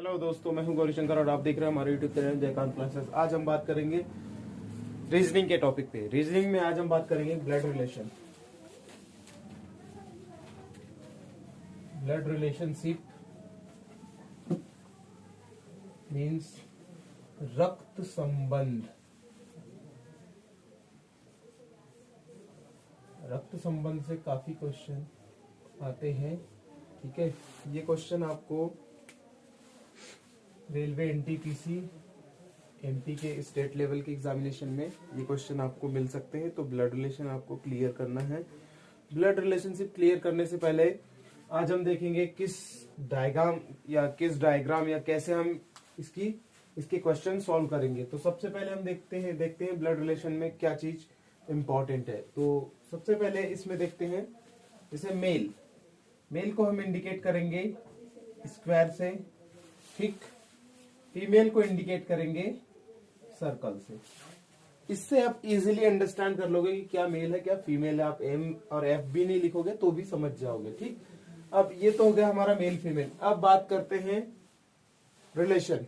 Hello दोस्तों, मैं हूं गौरीशंकर और आप देख रहे हैं हमारे यूट्यूब चैनल जयकांत क्लासेस। आज हम बात करेंगे रीजनिंग के टॉपिक पे। रीजनिंग में आज हम बात करेंगे blood relation. Blood relationship means रक्त संबंध। रक्त संबंध से काफी क्वेश्चन आते हैं। ठीक है, ये क्वेश्चन आपको रेलवे एनटीपीसी एमपी के स्टेट लेवल के एग्जामिनेशन में ये क्वेश्चन आपको मिल सकते हैं। तो ब्लड रिलेशन आपको क्लियर करना है। ब्लड रिलेशनशिप क्लियर करने से पहले आज हम देखेंगे किस डायग्राम या कैसे हम इसके क्वेश्चन सॉल्व करेंगे। तो सबसे पहले हम देखते हैं ब्लड रिलेशन में क्या चीज इंपॉर्टेंट है। तो सबसे पहले इसमें देखते हैं, जैसे मेल को हम इंडिकेट करेंगे स्क्वायर से, ठीक। फीमेल को इंडिकेट करेंगे सर्कल से। इससे आप इजीली अंडरस्टैंड कर लोगे कि क्या मेल है क्या फीमेल है। आप एम और एफ भी नहीं लिखोगे तो भी समझ जाओगे, ठीक। अब ये तो हो गया हमारा मेल फीमेल। अब बात करते हैं रिलेशन।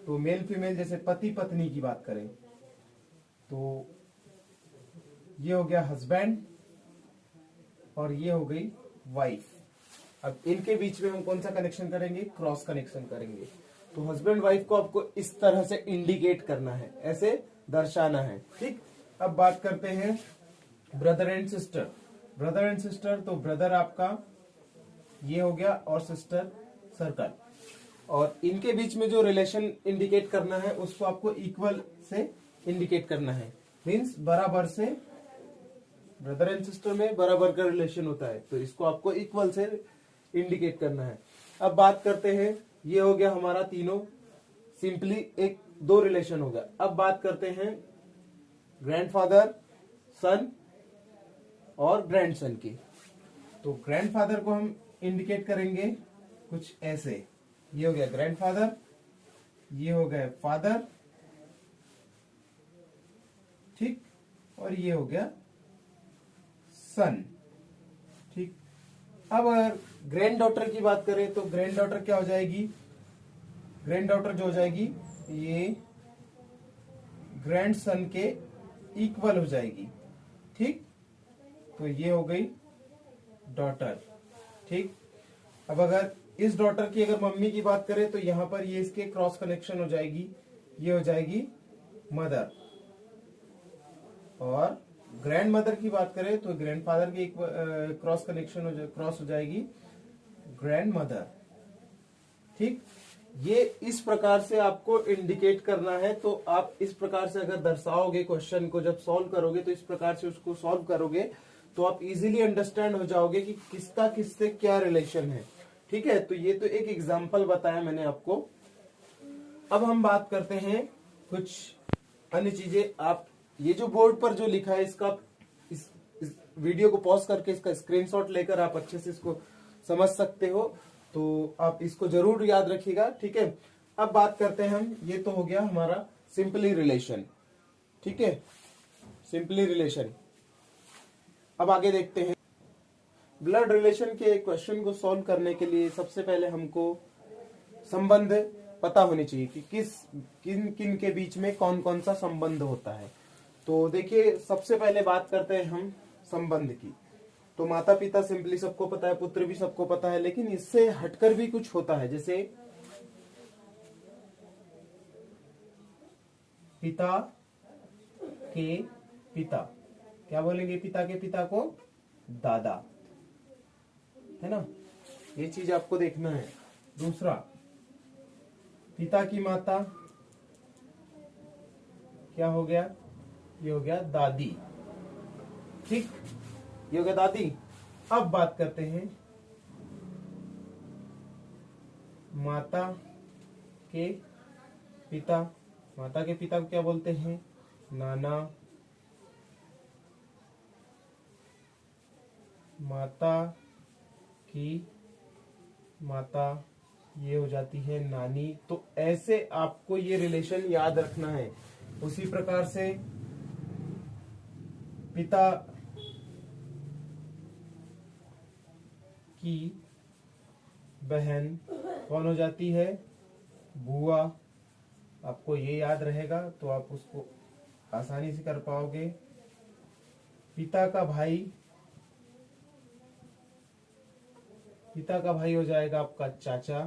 तो मेल फीमेल, जैसे पति पत्नी की बात करें तो ये हो गया हस्बैंड और ये हो गई वाइफ। अब इनके बीच में हम कौन सा कनेक्शन करेंगे? क्रॉस कनेक्शन करेंगे। तो हस्बैंड वाइफ को आपको इस तरह से इंडिकेट करना है, ऐसे दर्शाना है, ठीक। अब बात करते हैं brother and sister. Brother and sister, तो ब्रदर आपका ये हो गया और सिस्टर सर्कल। और इनके बीच में जो रिलेशन इंडिकेट करना है उसको आपको इक्वल से इंडिकेट करना है। मीन्स बराबर से, ब्रदर एंड सिस्टर में बराबर का रिलेशन होता है तो इसको आपको इक्वल से इंडिकेट करना है। अब बात करते हैं, ये हो गया हमारा तीनों सिंपली एक दो रिलेशन हो गया। अब बात करते हैं ग्रैंडफादर, सन और ग्रैंडसन की। तो ग्रैंडफादर को हम इंडिकेट करेंगे कुछ ऐसे। ये हो गया ग्रैंडफादर, ये हो गया फादर, ठीक, और ये हो गया सन, ठीक। अब अगर ग्रैंड डॉटर की बात करें तो ग्रैंड डॉटर क्या हो जाएगी? ग्रैंड डॉटर जो हो जाएगी ये ग्रैंड सन के इक्वल हो जाएगी, ठीक। तो ये हो गई डॉटर, ठीक। अब अगर इस डॉटर की अगर मम्मी की बात करें तो यहां पर ये इसके क्रॉस कनेक्शन हो जाएगी, ये हो जाएगी मदर। और ग्रैंड मदर की बात करें तो ग्रैंडफादर की क्रॉस कनेक्शन क्रॉस हो जाएगी ग्रैंड मदर, ठीक। ये इस प्रकार से आपको इंडिकेट करना है। तो आप इस प्रकार से अगर दर्शाओगे क्वेश्चन को, जब सॉल्व करोगे तो इस प्रकार से उसको सॉल्व करोगे तो आप इजीली अंडरस्टैंड हो जाओगे कि किसका किससे क्या रिलेशन है, ठीक है। तो ये तो एक एग्जांपल बताया मैंने आपको। अब हम बात करते हैं कुछ अन्य चीजें। आप ये जो बोर्ड पर जो लिखा है इसका इस वीडियो को पॉज करके इसका स्क्रीनशॉट लेकर आप अच्छे से इसको समझ सकते हो। तो आप इसको जरूर याद रखिएगा, ठीक है। अब बात करते हैं हम, ये तो हो गया हमारा सिंपली रिलेशन, ठीक है, सिंपली रिलेशन। अब आगे देखते हैं ब्लड रिलेशन के क्वेश्चन को सॉल्व करने के लिए सबसे पहले हमको संबंध पता होनी चाहिए कि किन किन के बीच में कौन कौन सा संबंध होता है। तो देखिए, सबसे पहले बात करते हैं हम संबंध की। तो माता पिता सिंपली सबको पता है, पुत्र भी सबको पता है, लेकिन इससे हटकर भी कुछ होता है। जैसे पिता के पिता, क्या बोलेंगे? पिता के पिता को दादा, है ना। ये चीज आपको देखना है। दूसरा, पिता की माता क्या हो गया? ये हो गया दादी, ठीक, ये हो गया दादी। अब बात करते हैं माता के पिता। माता के पिता को क्या बोलते हैं? नाना। माता की माता ये हो जाती है नानी। तो ऐसे आपको ये रिलेशन याद रखना है। उसी प्रकार से पिता की बहन कौन हो जाती है? बुआ, आपको ये याद रहेगा तो आप उसको आसानी से कर पाओगे। पिता का भाई, पिता का भाई हो जाएगा आपका चाचा,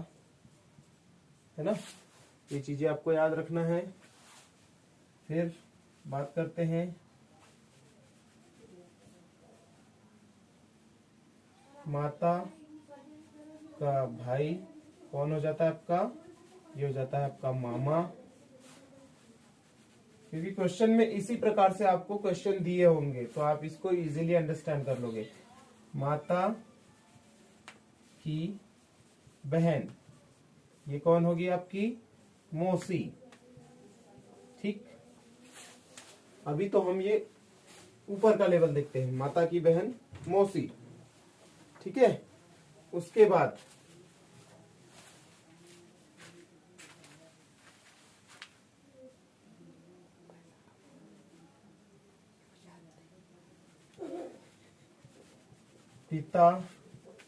है ना। ये चीजें आपको याद रखना है। फिर बात करते हैं माता का भाई कौन हो जाता है आपका, ये हो जाता है आपका मामा। क्योंकि क्वेश्चन में इसी प्रकार से आपको क्वेश्चन दिए होंगे तो आप इसको इजीली अंडरस्टैंड कर लोगे। माता की बहन, ये कौन होगी आपकी, मौसी। ठीक, अभी तो हम ये ऊपर का लेवल देखते हैं, माता की बहन मौसी। ठीक है, उसके बाद पिता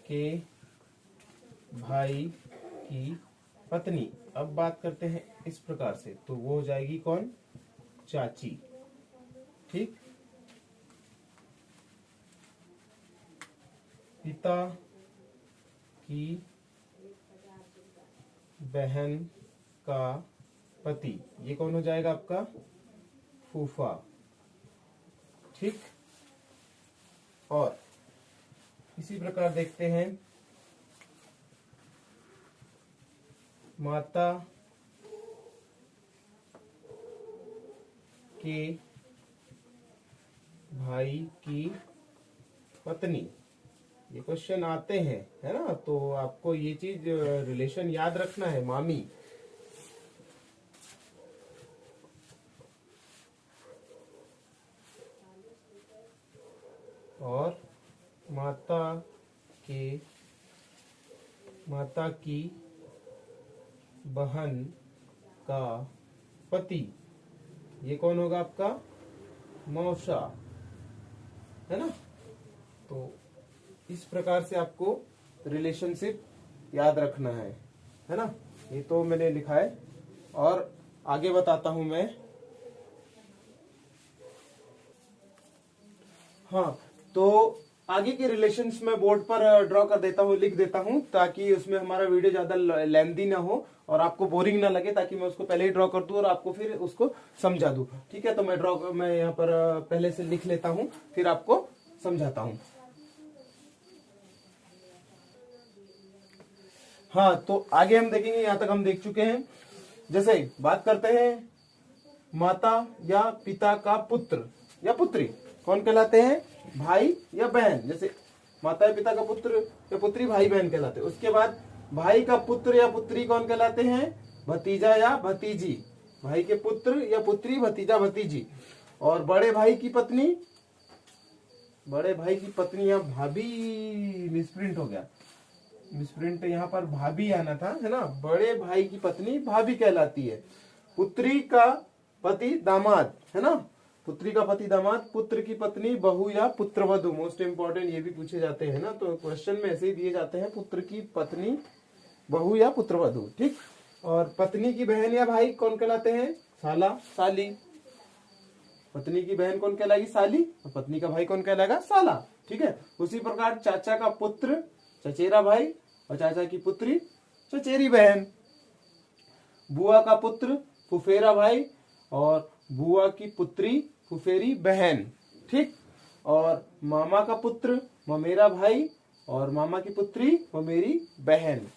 के भाई की पत्नी। अब बात करते हैं इस प्रकार से, तो वो हो जाएगी कौन, चाची। ठीक, पिता की बहन का पति, ये कौन हो जाएगा आपका, फूफा। ठीक, और इसी प्रकार देखते हैं माता के भाई की पत्नी। ये क्वेश्चन आते हैं, है ना, तो आपको ये चीज रिलेशन याद रखना है, मामी। और माता की बहन का पति, ये कौन होगा आपका, मौसा, है ना। तो इस प्रकार से आपको रिलेशनशिप याद रखना है ना। ये तो मैंने लिखा है और आगे बताता हूं मैं। हाँ, तो आगे के रिलेशंस में बोर्ड पर ड्रॉ कर देता हूँ, लिख देता हूँ, ताकि उसमें हमारा वीडियो ज्यादा लेंथी ना हो और आपको बोरिंग ना लगे, ताकि मैं उसको पहले ही ड्रॉ कर दूं और आपको फिर उसको समझा दूं। ठीक है, तो मैं यहाँ पर पहले से लिख लेता हूँ, फिर आपको समझाता हूँ। हाँ, तो आगे हम देखेंगे, यहाँ तक हम देख चुके हैं। जैसे बात करते हैं माता या पिता का पुत्र या पुत्री कौन कहलाते हैं, भाई या बहन। जैसे माता या पिता का पुत्र या पुत्री भाई बहन कहलाते हैं। उसके बाद भाई का पुत्र या पुत्री कौन कहलाते हैं, भतीजा या भतीजी। भाई के पुत्र या पुत्री, भतीजा भतीजी। और बड़े भाई की पत्नी, बड़े भाई की पत्नी या भाभी, मिसप्रिंट हो गया, मिसप्रिंट, यहाँ पर भाभी आना था, है ना। बड़े भाई की पत्नी भाभी कहलाती है। पुत्री का पति दामाद, है ना, पुत्री का पति दामाद। पुत्र की पत्नी बहू या पुत्रवधू, मोस्ट इंपॉर्टेंट, ये भी पूछे जाते हैं ना, तो क्वेश्चन में ऐसे ही दिए जाते हैं, पुत्र की पत्नी बहू या पुत्रवधू। ठीक, और पत्नी की बहन या भाई कौन कहलाते हैं, साला साली। पत्नी की बहन कौन कहलाएगी, साली, और पत्नी का भाई कौन कहलाएगा, साला। ठीक है, उसी प्रकार चाचा का पुत्र चचेरा भाई और चाचा की पुत्री चचेरी बहन। बुआ का पुत्र फुफेरा भाई और बुआ की पुत्री फुफेरी बहन। ठीक, और मामा का पुत्र ममेरा भाई और मामा की पुत्री ममेरी बहन।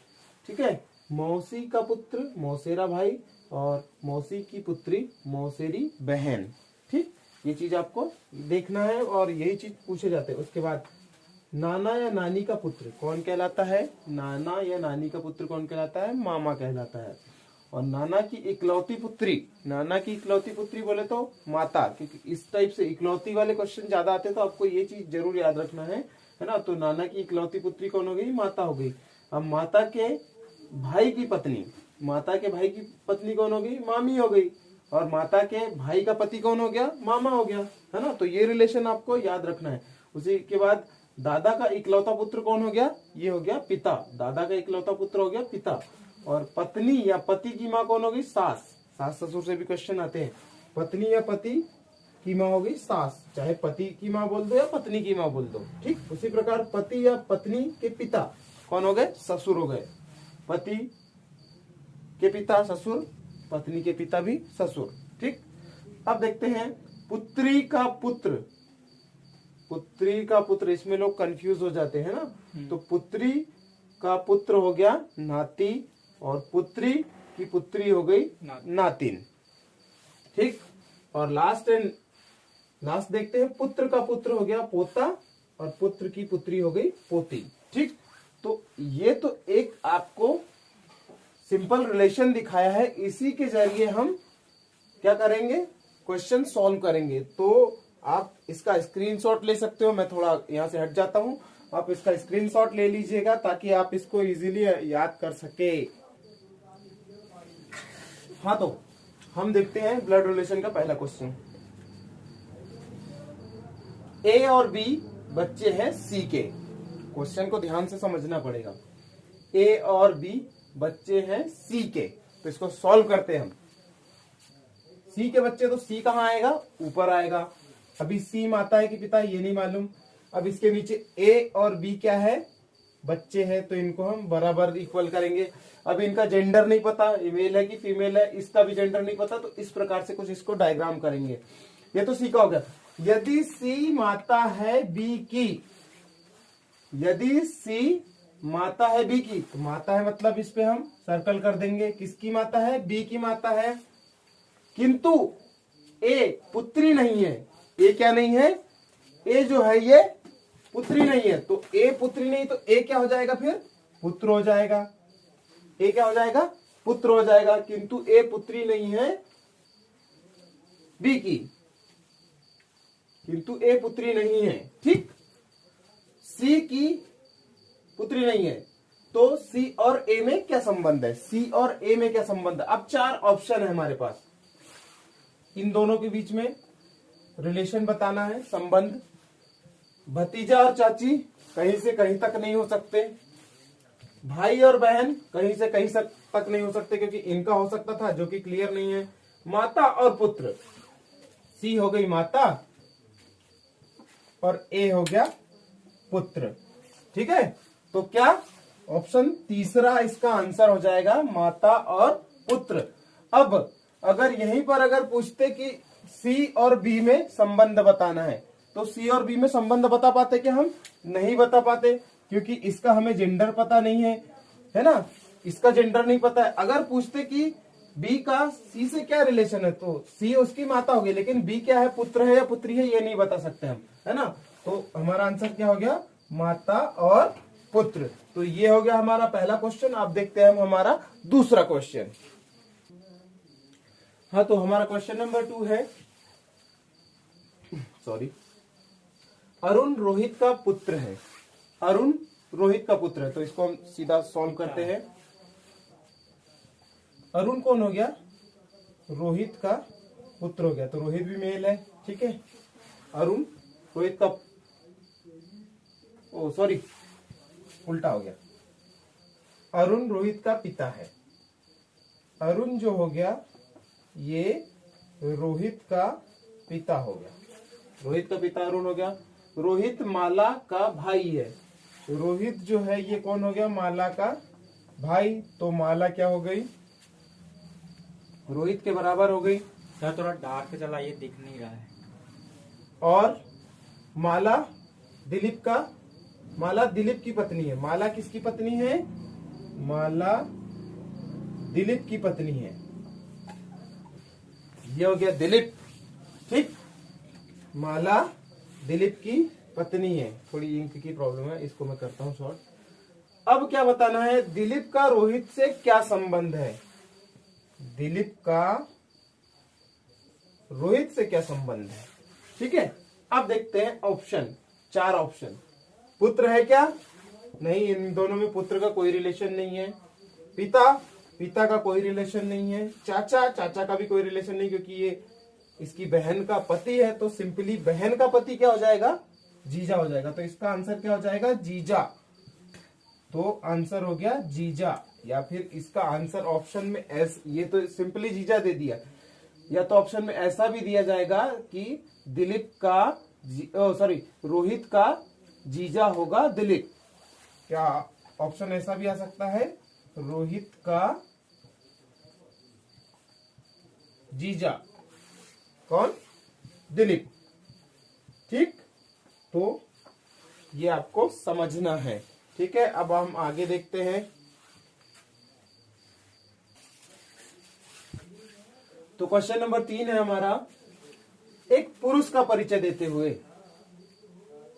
ठीक है, मौसी का पुत्र मौसेरा भाई और मौसी की पुत्री मौसेरी बहन। ठीक, ये चीज आपको देखना है और यही चीज पूछे जाते हैं। उसके बाद नाना या नानी का पुत्र कौन कहलाता है, नाना या नानी का पुत्र कौन कहलाता है, मामा कहलाता है। और नाना की इकलौती पुत्री, नाना की इकलौती पुत्री बोले तो माता, क्योंकि इस टाइप से इकलौती वाले क्वेश्चन ज्यादा आते हैं, तो आपको ये चीज जरूर याद रखना है ना। तो नाना की इकलौती पुत्री कौन हो गई, माता हो गई। अब माता के भाई की पत्नी, माता के भाई की पत्नी कौन हो गई, मामी हो गई। और माता के भाई का पति कौन हो गया, मामा हो गया, है ना। तो ये रिलेशन आपको याद रखना है। उसी के बाद दादा का इकलौता पुत्र कौन हो गया, ये हो गया पिता। दादा का इकलौता पुत्र हो गया पिता। और पत्नी या पति की माँ कौन होगी? सास। सास ससुर से भी क्वेश्चन आते हैं। पत्नी या पति की माँ होगी सास, चाहे पति की माँ बोल दो या पत्नी की माँ बोल दो, ठीक। उसी प्रकार पति या पत्नी के पिता कौन हो गए? ससुर हो गए। पति के पिता ससुर, पत्नी के पिता भी ससुर, ठीक। अब देखते हैं पुत्री का पुत्र। पुत्री का पुत्र, इसमें लोग कंफ्यूज हो जाते हैं ना। तो पुत्री का पुत्र हो गया नाती, और पुत्री की पुत्री हो गई नातिन, ठीक। और लास्ट देखते हैं पुत्र का पुत्र हो गया पोता, और पुत्र की पुत्री हो गई पोती, ठीक। तो ये तो एक आपको सिंपल रिलेशन दिखाया है, इसी के जरिए हम क्या करेंगे? क्वेश्चन सॉल्व करेंगे। तो आप इसका स्क्रीनशॉट ले सकते हो। मैं थोड़ा यहां से हट जाता हूं, आप इसका स्क्रीनशॉट ले लीजिएगा ताकि आप इसको इजीली याद कर सके। हाँ, तो हम देखते हैं ब्लड रिलेशन का पहला क्वेश्चन। ए और बी बच्चे हैं सी के। क्वेश्चन को ध्यान से समझना पड़ेगा। ए और बी बच्चे हैं सी के, तो इसको सॉल्व करते हैं हम। सी के बच्चे, तो सी कहाँ आएगा? ऊपर आएगा। अभी सी माता है कि पिता ये नहीं मालूम। अब इसके नीचे ए और बी क्या है? बच्चे हैं, तो इनको हम बराबर इक्वल करेंगे। अब इनका जेंडर नहीं पता, मेल है कि फीमेल है, इसका भी जेंडर नहीं पता, तो इस प्रकार से कुछ इसको डायग्राम करेंगे। ये तो सी का हो गया। यदि सी माता है बी की, यदि सी माता है बी की, तो माता है मतलब इस पे हम सर्कल कर देंगे। किसकी माता है? बी की माता है। किंतु ए पुत्री नहीं है। ए क्या नहीं है? ए जो है ये पुत्री नहीं है। तो ए पुत्री नहीं, तो ए क्या हो जाएगा? फिर पुत्र हो जाएगा। ए क्या हो जाएगा? पुत्र हो जाएगा। किंतु ए पुत्री नहीं है बी की, किंतु ए पुत्री नहीं है, ठीक। सी की पुत्री नहीं है, तो सी और ए में क्या संबंध है? सी और ए में क्या संबंध है? अब 4 ऑप्शन है हमारे पास। इन दोनों के बीच में रिलेशन बताना है, संबंध। भतीजा और चाची कहीं से कहीं तक नहीं हो सकते। भाई और बहन कहीं से कहीं तक नहीं हो सकते, क्योंकि इनका हो सकता था जो कि क्लियर नहीं है। माता और पुत्र, सी हो गई माता और ए हो गया पुत्र, ठीक है। तो क्या ऑप्शन तीसरा इसका आंसर हो जाएगा, माता और पुत्र। अब अगर यहीं पर अगर पूछते कि सी और बी में संबंध बताना है, तो सी और बी में संबंध बता पाते क्या हम? नहीं बता पाते, क्योंकि इसका हमें जेंडर पता नहीं है ना, इसका जेंडर नहीं पता है। अगर पूछते कि बी का सी से क्या रिलेशन है, तो सी उसकी माता होगी, लेकिन बी क्या है? पुत्र है या पुत्री है, ये नहीं बता सकते हम, है ना। तो हमारा आंसर क्या हो गया? माता और पुत्र। तो ये हो गया हमारा पहला क्वेश्चन। आप देखते हैं हम हमारा दूसरा क्वेश्चन। हाँ, तो हमारा क्वेश्चन नंबर 2 है, सॉरी, अरुण रोहित का पुत्र है। अरुण रोहित का पुत्र है, तो इसको हम सीधा सॉल्व करते हैं। अरुण कौन हो गया? रोहित का पुत्र हो गया, तो रोहित भी मेल है, ठीक है। अरुण रोहित का, ओ सॉरी उल्टा हो गया। अरुण रोहित का पिता है। अरुण जो हो गया ये रोहित का पिता हो गया। रोहित का पिता अरुण हो गया। रोहित माला का भाई है। रोहित जो है ये कौन हो गया? माला का भाई। तो माला क्या हो गई? रोहित के बराबर हो गई। सर थोड़ा डार्क चला, ये दिख नहीं रहा है। और माला दिलीप का, माला दिलीप की पत्नी है। माला किसकी पत्नी है? माला दिलीप की पत्नी है। ये हो गया दिलीप, ठीक। माला दिलीप की पत्नी है। थोड़ी इंक की प्रॉब्लम है, इसको मैं करता हूं शॉर्ट। अब क्या बताना है? दिलीप का रोहित से क्या संबंध है? दिलीप का रोहित से क्या संबंध है, ठीक है। अब देखते हैं ऑप्शन, 4 ऑप्शन। पुत्र है क्या? नहीं, इन दोनों में पुत्र का कोई रिलेशन नहीं है। पिता का कोई रिलेशन नहीं है। चाचा का भी कोई रिलेशन नहीं, क्योंकि ये इसकी बहन का पति है, तो सिंपली बहन का पति क्या हो जाएगा? जीजा हो जाएगा। तो इसका आंसर क्या हो जाएगा? जीजा। तो आंसर हो गया जीजा। या फिर इसका आंसर ऑप्शन में एस, ये तो सिंपली जीजा दे दिया, या तो ऑप्शन में ऐसा भी दिया जाएगा कि दिलीप का रोहित का जीजा होगा दिलीप। क्या ऑप्शन ऐसा भी आ सकता है, रोहित का जीजा कौन, दिलीप। ठीक, तो ये आपको समझना है। ठीक है, अब हम आगे देखते हैं। तो क्वेश्चन नंबर 3 है हमारा, एक पुरुष का परिचय देते हुए,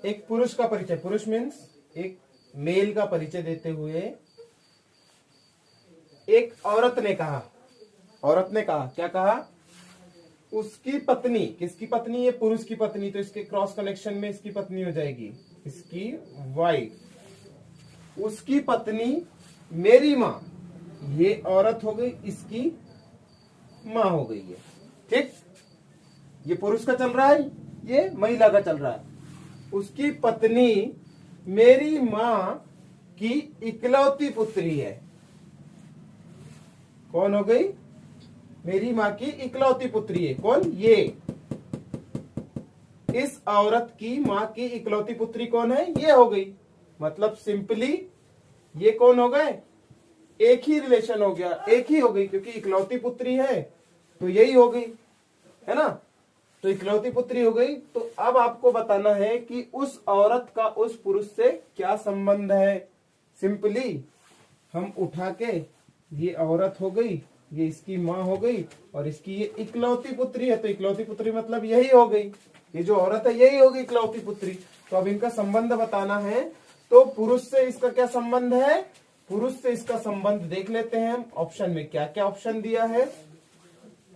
एक पुरुष का परिचय, पुरुष मीन्स एक मेल का परिचय देते हुए एक औरत ने कहा, क्या कहा, उसकी पत्नी, किसकी पत्नी, ये पुरुष की पत्नी, तो इसके क्रॉस कनेक्शन में इसकी पत्नी हो जाएगी, इसकी वाइफ, उसकी पत्नी मेरी माँ, ये औरत हो गई, इसकी माँ हो गई है। ठीक, ये पुरुष का चल रहा है, ये महिला का चल रहा है। उसकी पत्नी मेरी माँ की इकलौती पुत्री है। कौन हो गई, मेरी माँ की इकलौती पुत्री है, कौन, ये। इस औरत की माँ की इकलौती पुत्री कौन है, ये हो गई। मतलब सिंपली ये कौन हो गए, एक ही रिलेशन हो गया, एक ही हो गई, क्योंकि इकलौती पुत्री है तो यही हो गई, है ना। तो इकलौती पुत्री हो गई। तो अब आपको बताना है कि उस औरत का उस पुरुष से क्या संबंध है। सिंपली हम उठा के, ये औरत हो गई, ये इसकी माँ हो गई, और इसकी ये इकलौती पुत्री है, तो इकलौती पुत्री मतलब यही हो गई, ये जो औरत है यही होगी इकलौती पुत्री। तो अब इनका संबंध बताना है, तो पुरुष से इसका क्या संबंध है, पुरुष से इसका संबंध देख लेते हैं हम। ऑप्शन में क्या क्या ऑप्शन दिया है,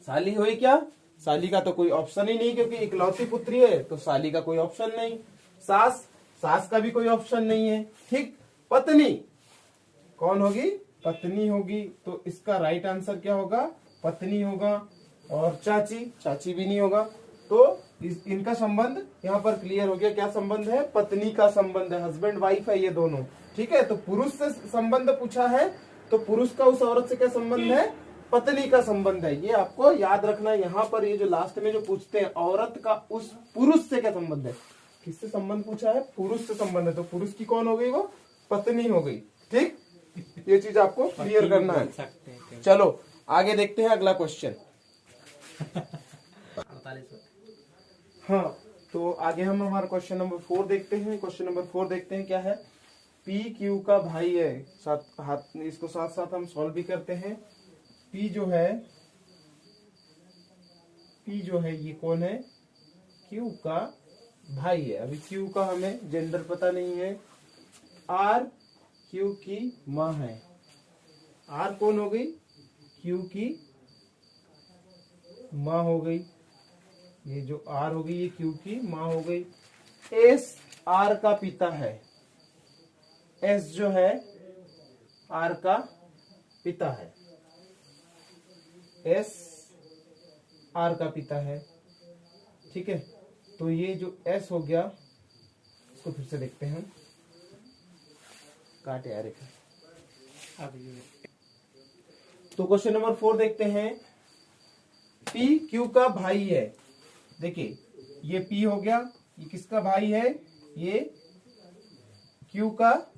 साली हुई क्या, साली का तो कोई ऑप्शन ही नहीं, क्योंकि इकलौती पुत्री है तो साली का कोई ऑप्शन नहीं। सास, सास का भी कोई ऑप्शन नहीं है। ठीक, पत्नी कौन होगी, पत्नी होगी, तो इसका राइट आंसर क्या होगा, पत्नी होगा। और चाची, चाची भी नहीं होगा। तो इनका संबंध यहाँ पर क्लियर हो गया, क्या संबंध है, पत्नी का संबंध है, हस्बैंड वाइफ है ये दोनों। ठीक है, तो पुरुष से संबंध पूछा है, तो पुरुष का उस औरत से क्या संबंध है, पत्नी का संबंध है। ये आपको याद रखना है। यहाँ पर ये जो लास्ट में जो पूछते हैं, औरत का उस पुरुष से क्या संबंध है, किससे संबंध पूछा है, पुरुष से संबंध है, तो पुरुष की कौन हो गई, वो पत्नी हो गई। ठीक, ये चीज आपको क्लियर करना है। चलो आगे देखते हैं अगला क्वेश्चन। हाँ, तो आगे हम हमारा क्वेश्चन नंबर 4 देखते हैं। क्वेश्चन नंबर 4 देखते हैं क्या है, पी क्यू का भाई है, साथ हाथ इसको साथ साथ हम सॉल्व भी करते हैं। पी जो है ये कौन है, क्यू का भाई है। अभी क्यू का हमें जेंडर पता नहीं है। आर क्यू की माँ है, आर कौन हो गई, क्यू की माँ हो गई, ये जो आर हो गई ये क्यू की माँ हो गई। एस आर का पिता है, एस जो है आर का पिता है, एस आर का पिता है। ठीक है, तो ये जो एस हो गया, इसको फिर से देखते हैं, काटे यार। तो क्वेश्चन नंबर 4 देखते हैं, पी क्यू का भाई है। देखिए ये पी हो गया, ये किसका भाई है, ये क्यू का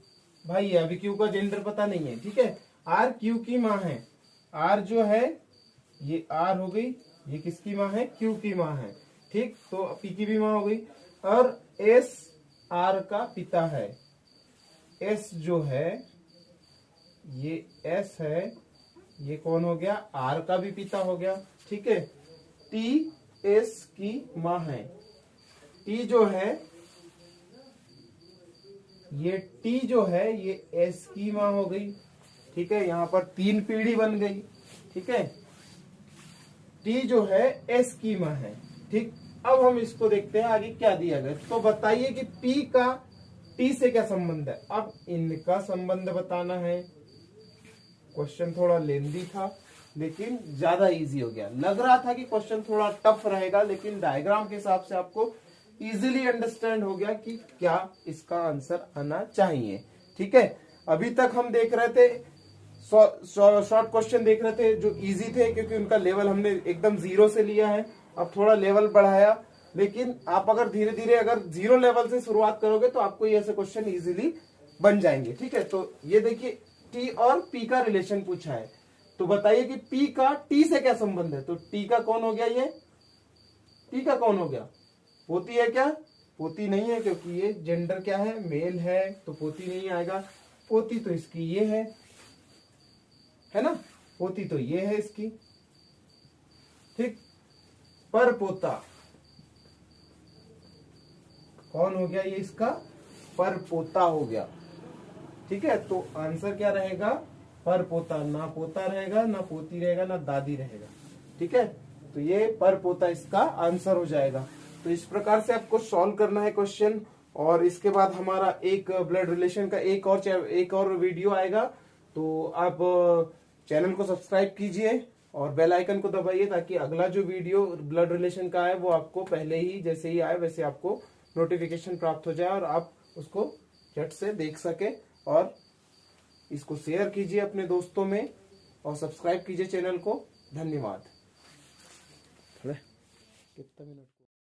भाई है। अभी क्यू का जेंडर पता नहीं है। ठीक है, आर क्यू की माँ है, आर जो है ये आर हो गई, ये किसकी माँ है, क्यू की माँ है। ठीक, तो पी की भी माँ हो गई। और एस आर का पिता है, एस जो है ये एस है, ये कौन हो गया, आर का भी पिता हो गया। ठीक है, टी एस की माँ है, टी जो है ये टी जो है ये एस की माँ हो गई। ठीक है, यहाँ पर 3 पीढ़ी बन गई। ठीक है, टी जो है एस की माँ है। ठीक, अब हम इसको देखते हैं आगे क्या दिया गया। तो बताइए कि पी का टी से क्या संबंध है। अब इनका संबंध बताना है। क्वेश्चन थोड़ा लेंदी था लेकिन ज्यादा इजी हो गया। लग रहा था कि क्वेश्चन थोड़ा टफ रहेगा, लेकिन डायग्राम के हिसाब से आपको इजीली अंडरस्टैंड हो गया कि क्या इसका आंसर आना चाहिए। ठीक है, अभी तक हम देख रहे थे शॉर्ट क्वेश्चन देख रहे थे जो इजी थे, क्योंकि उनका लेवल हमने एकदम 0 से लिया है। अब थोड़ा लेवल बढ़ाया, लेकिन आप अगर धीरे धीरे अगर 0 लेवल से शुरुआत करोगे तो आपको ये ऐसे क्वेश्चन इजीली बन जाएंगे। ठीक है, तो ये देखिए टी और पी का रिलेशन पूछा है, तो बताइए कि पी का टी से क्या संबंध है। तो टी का कौन हो गया, ये टी का कौन हो गया, पोती है क्या, पोती नहीं है, क्योंकि ये जेंडर क्या है, मेल है, तो पोती नहीं आएगा। पोती तो इसकी ये है ना, पोती तो ये है इसकी। ठीक, पर पोता कौन हो गया, ये इसका पर पोता हो गया। ठीक है, तो आंसर क्या रहेगा, पर पोता, ना पोता रहेगा, ना पोती रहेगा, ना दादी रहेगा। ठीक है, तो ये पर पोता इसका आंसर हो जाएगा। तो इस प्रकार से आपको सॉल्व करना है क्वेश्चन, और इसके बाद हमारा एक ब्लड रिलेशन का एक और वीडियो आएगा। तो आप चैनल को सब्सक्राइब कीजिए और बेल आइकन को दबाइए, ताकि अगला जो वीडियो ब्लड रिलेशन का है वो आपको पहले ही, जैसे ही आए वैसे आपको नोटिफिकेशन प्राप्त हो जाए और आप उसको झट से देख सके। और इसको शेयर कीजिए अपने दोस्तों में और सब्सक्राइब कीजिए चैनल को। धन्यवाद। कितना मिनट